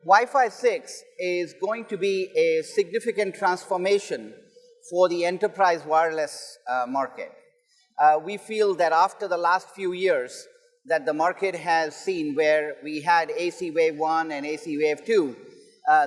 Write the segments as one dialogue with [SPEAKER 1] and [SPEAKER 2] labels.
[SPEAKER 1] Wi-Fi 6 is going to be a significant transformation for the enterprise wireless market. We feel that after the last few years that the market has seen, where we had AC Wave 1 and AC Wave 2,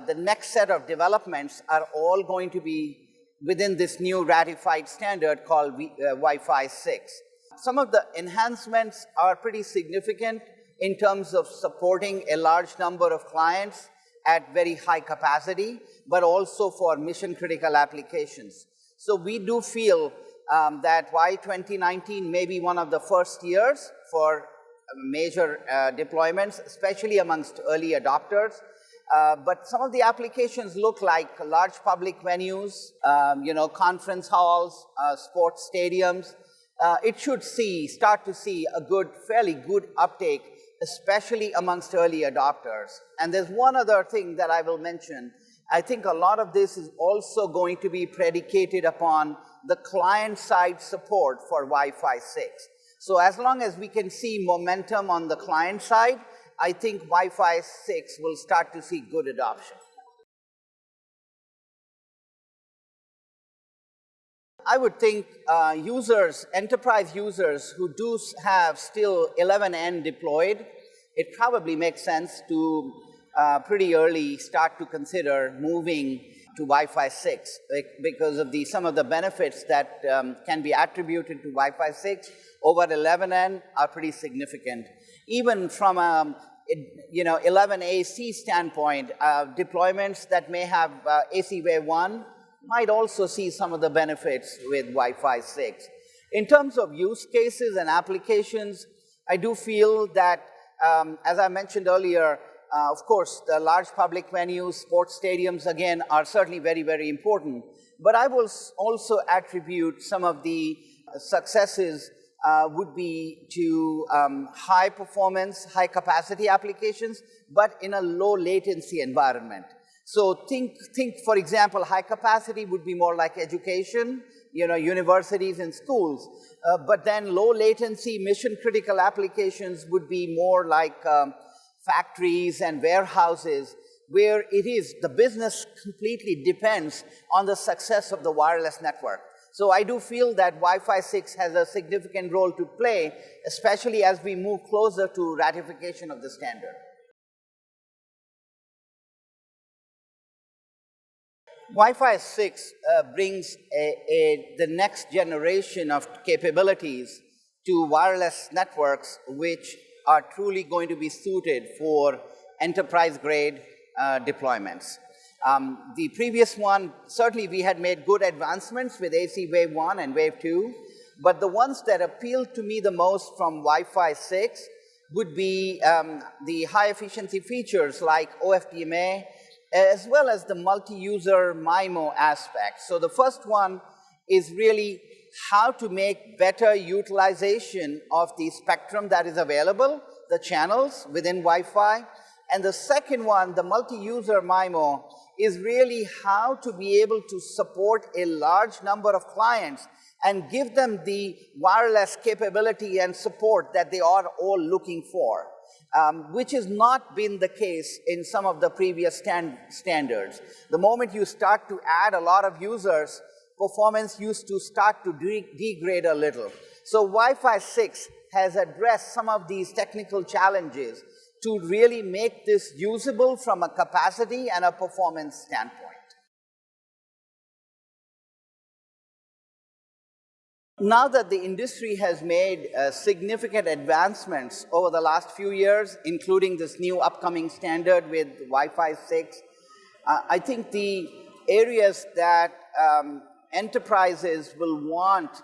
[SPEAKER 1] the next set of developments are all going to be within this new ratified standard called Wi-Fi 6. Some of the enhancements are pretty significant in terms of supporting a large number of clients at very high capacity, but also for mission-critical applications. So we do feel that while 2019 may be one of the first years for major deployments, especially amongst early adopters, but some of the applications look like large public venues, conference halls, sports stadiums. It should start to see a fairly good uptake, especially amongst early adopters. And there's one other thing that I will mention. I think a lot of this is also going to be predicated upon the client-side support for Wi-Fi 6. So as long as we can see momentum on the client side, I think Wi-Fi 6 will start to see good adoption. I would think enterprise users who do have still 11N deployed, it probably makes sense to pretty early start to consider moving to Wi-Fi 6 because of some of the benefits that can be attributed to Wi-Fi 6 over 11N are pretty significant. Even from a 11AC standpoint, deployments that may have AC Wave 1 might also see some of the benefits with Wi-Fi 6. In terms of use cases and applications, I do feel that, as I mentioned earlier, of course, the large public venues, sports stadiums, again, are certainly very, very important. But I will also attribute some of the successes would be to high performance, high capacity applications, but in a low latency environment. So think, for example, high capacity would be more like education, universities and schools. But then low latency, mission critical applications would be more like factories and warehouses, where the business completely depends on the success of the wireless network. So I do feel that Wi-Fi 6 has a significant role to play, especially as we move closer to ratification of the standard. Wi-Fi 6 brings the next generation of capabilities to wireless networks, which are truly going to be suited for enterprise-grade deployments. The previous one, certainly we had made good advancements with AC Wave 1 and Wave 2, but the ones that appealed to me the most from Wi-Fi 6 would be the high-efficiency features like OFDMA, as well as the multi-user MIMO aspect. So the first one is really how to make better utilization of the spectrum that is available, the channels within Wi-Fi. And the second one, the multi-user MIMO, is really how to be able to support a large number of clients and give them the wireless capability and support that they are all looking for, which has not been the case in some of the previous standards. The moment you start to add a lot of users, performance used to start to degrade a little. So Wi-Fi 6 has addressed some of these technical challenges to really make this usable from a capacity and a performance standpoint. Now that the industry has made significant advancements over the last few years, including this new upcoming standard with Wi-Fi 6, I think the areas that enterprises will want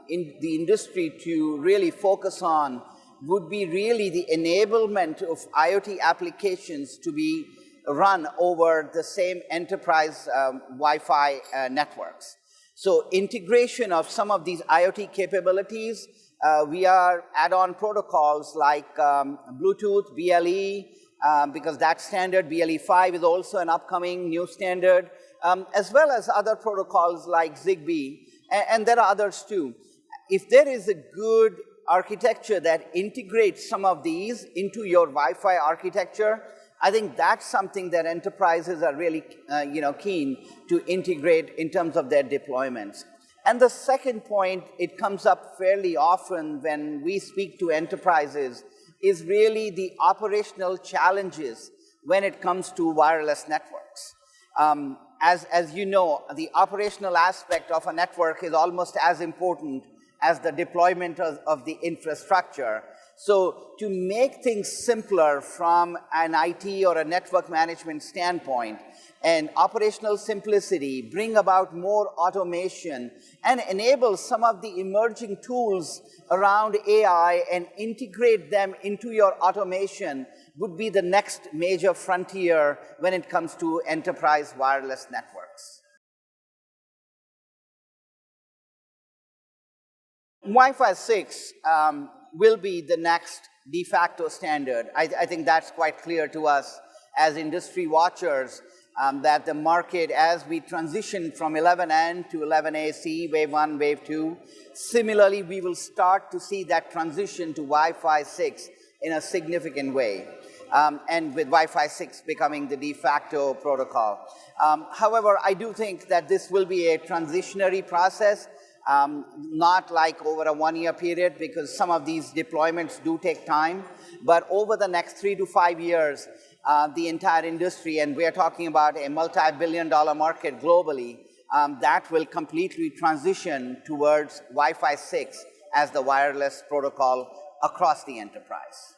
[SPEAKER 1] in the industry to really focus on would be really the enablement of IoT applications to be run over the same enterprise Wi-Fi networks. So integration of some of these IoT capabilities via add-on protocols like Bluetooth, BLE, because that standard, BLE5, is also an upcoming new standard, as well as other protocols like Zigbee, and there are others too. If there is a good architecture that integrates some of these into your Wi-Fi architecture, I think that's something that enterprises are really keen to integrate in terms of their deployments. And the second point, it comes up fairly often when we speak to enterprises, is really the operational challenges when it comes to wireless networks. As you know, the operational aspect of a network is almost as important as the deployment of the infrastructure. So to make things simpler from an IT or a network management standpoint, and operational simplicity, bring about more automation, and enable some of the emerging tools around AI and integrate them into your automation would be the next major frontier when it comes to enterprise wireless networks. Wi-Fi 6 will be the next de facto standard. I think that's quite clear to us as industry watchers, that the market, as we transition from 11N to 11AC, wave 1, wave 2, similarly, we will start to see that transition to Wi-Fi 6 in a significant way, and with Wi-Fi 6 becoming the de facto protocol. However, I do think that this will be a transitionary process, not like over a one-year period, because some of these deployments do take time, but over the next 3 to 5 years, the entire industry, and we are talking about a multi-billion-dollar market globally, that will completely transition towards Wi-Fi 6 as the wireless protocol across the enterprise.